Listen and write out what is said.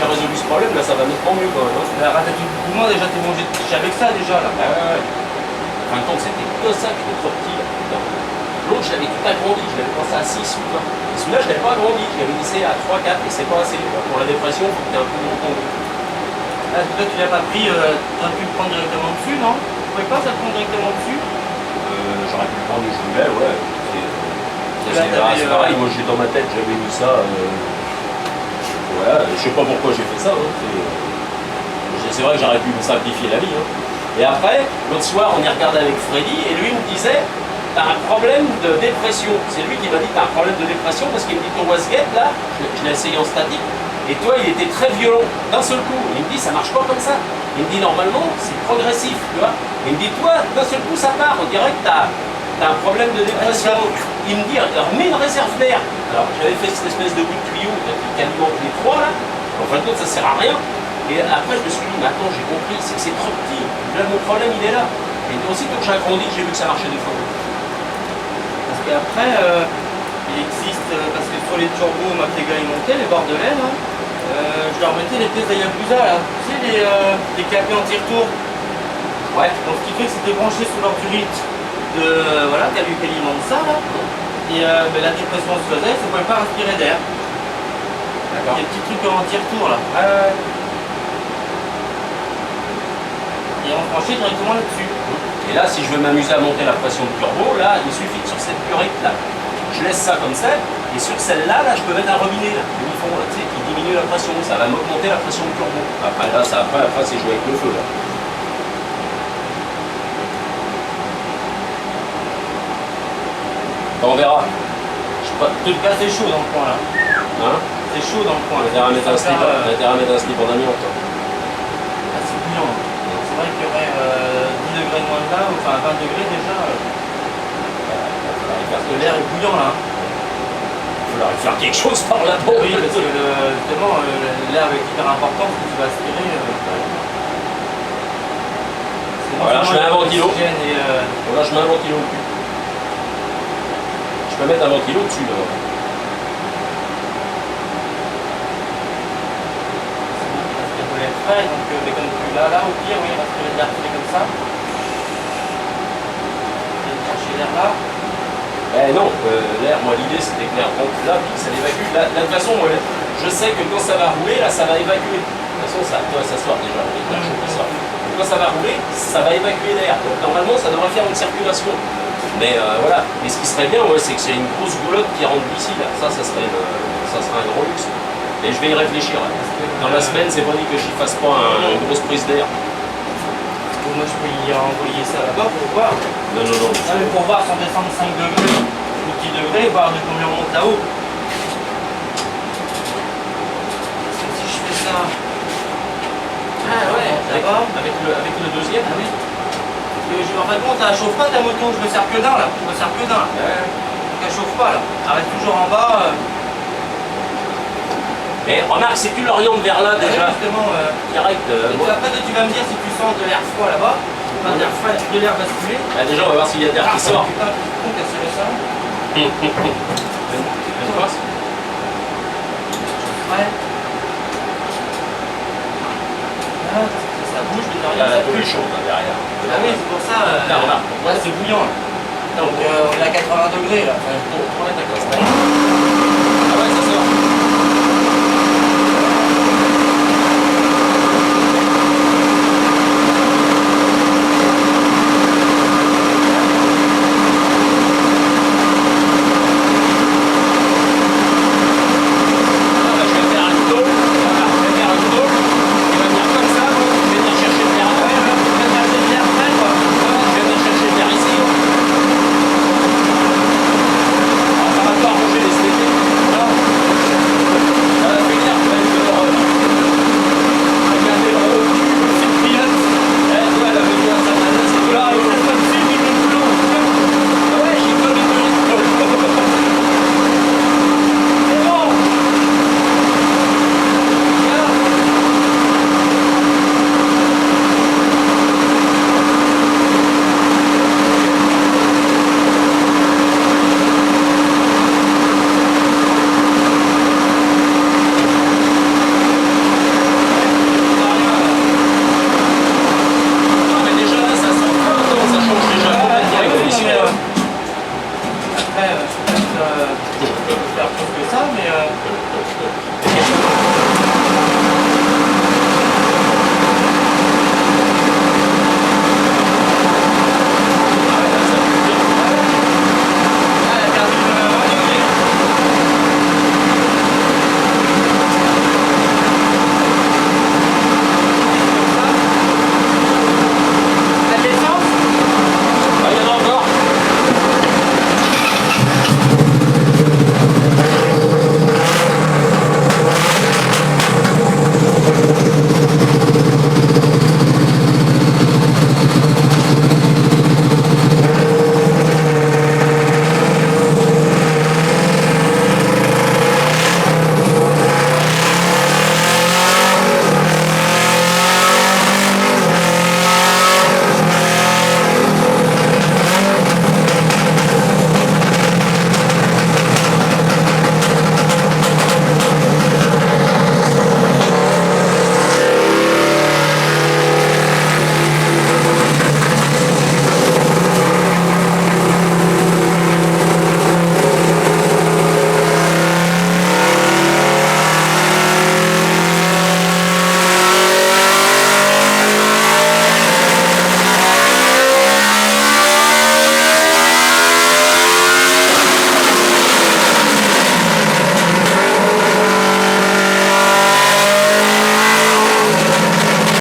j'ai résolu ce problème, là ça va nettement mieux quand même. Hein. La ratatouille du poumon, déjà t'es mangé de tricher avec ça déjà là. Ouais. En fin de compte, c'était que ça qui était trop petit. L'autre, je l'avais tout agrandi, je l'avais pensé à 6 ou quoi. Et celui-là, je l'avais pas agrandi, je l'avais laissé à 3, 4 et c'est pas assez. Pour la dépression, il faut que tu aies un peu de temps. Ah, toi tu l'as pas pris, t'aurais pu le prendre directement dessus, non? Tu pouvais pas ça te prendre directement dessus? J'aurais pu le prendre où je voulais, ouais. C'est pareil, moi j'ai dans ma tête, j'avais mis ça. Voilà, je sais pas pourquoi j'ai fait ça. Hein. C'est vrai que j'aurais pu me simplifier la vie. Hein. Et après, l'autre soir, on y regardait avec Freddy et lui me disait t'as un problème de dépression. C'est lui qui m'a dit t'as un problème de dépression parce qu'il me dit ton wasguette là, je l'ai essayé en statique, et toi il était très violent d'un seul coup. Il me dit ça marche pas comme ça. Il me dit normalement c'est progressif, tu vois. Il me dit toi d'un seul coup ça part, on dirait que t'as un problème de dépression. Il me dit remets une réserve d'air. Alors j'avais fait cette espèce de bout de tuyau qui alimente les trois là. En fin de compte ça sert à rien. Et après je me suis dit mais attends j'ai compris, c'est que c'est trop petit. Là mon problème il est là. Et aussitôt que j'ai agrandi, j'ai vu que ça marchait des fois. Et après, il existe, parce que sur les turbos, ma Pega ils montaient, les bordelais, là, je leur mettais les pièces d'Hayabusa, là. Tu sais, les capés anti-retour. Ouais. Donc, ce qui fait que c'était branché sous l'ordurite de, voilà, qui alimente ça, là. Et la dépression se faisait, ça ne pouvait pas respirer d'air. D'accord. Il y a des petits trucs anti-retour, là. Et on branchait directement là-dessus. Et là, si je veux m'amuser à monter la pression de turbo, là, il suffit que sur cette purite là, je laisse ça comme ça, et sur celle-là, là, je peux mettre un robinet, là, demi-fond, là, tu sais, qui diminue la pression, ça va m'augmenter la pression de turbo. Après, là, après c'est jouer avec le feu, là. On verra. Je sais pas. En tout cas, c'est chaud dans le coin, là. Hein? C'est chaud dans le coin. On a intérêt à mettre un slip en amiante. Ah, c'est bouillant. C'est vrai qu'il y aurait 10 degrés de moins de là, enfin 20 degrés déjà. Parce que l'air est bouillant là. Il faudra faire quelque chose par là-bas. Oui, parce que justement, l'air est hyper important, ce que tu vas aspirer. Voilà, je mets un ventilo. Et, voilà, je mets un ventilo au cul. Je peux mettre un ventilo dessus là. Frais, donc mais comme tu là, au pire, oui, on va se l'air comme ça. Chercher l'air là. Eh non, l'air, moi l'idée c'était que l'air rentre là, puis ça l'évacue. Là, de toute façon, je sais que quand ça va rouler, là ça va évacuer. De toute façon, ça doit s'asseoir déjà, on est chaud pour ça. Donc, quand ça va rouler, ça va évacuer l'air. Donc normalement, ça devrait faire une circulation. Mais voilà, mais ce qui serait bien, c'est que c'est une grosse goulotte qui rentre d'ici là. Ça serait un gros luxe. Et je vais y réfléchir. Dans la semaine, c'est pas dit que j'y fasse pas une grosse prise d'air. Moi, je peux y envoyer ça là-bas pour voir. Non. Non, mais pour voir sans descendre 5 degrés ou 10 degrés, voir de combien on monte là-haut. Si je fais ça. Ah ouais, là-bas. Avec le deuxième, oui. En fin de compte, elle chauffe pas ta moto, je me sers que d'un là. Je me sers que d'un. Ouais. Donc elle chauffe pas là. Elle reste toujours en bas. Mais remarque, si tu l'orientes vers là déjà, justement, direct. Après, tu vas me dire si tu sens de l'air froid là-bas, de l'air basculer. Bah, déjà, on va voir s'il y a de l'air qui sort. Putain, tu con, t'as serré ça. Ouais. Ça bouge, mais derrière, ça plus bouge. chaud là, derrière. Ah oui, c'est pour ça. Là, remarque. Ouais, c'est bouillant. Donc, on est à 80 degrés là. Pour mettre la classe.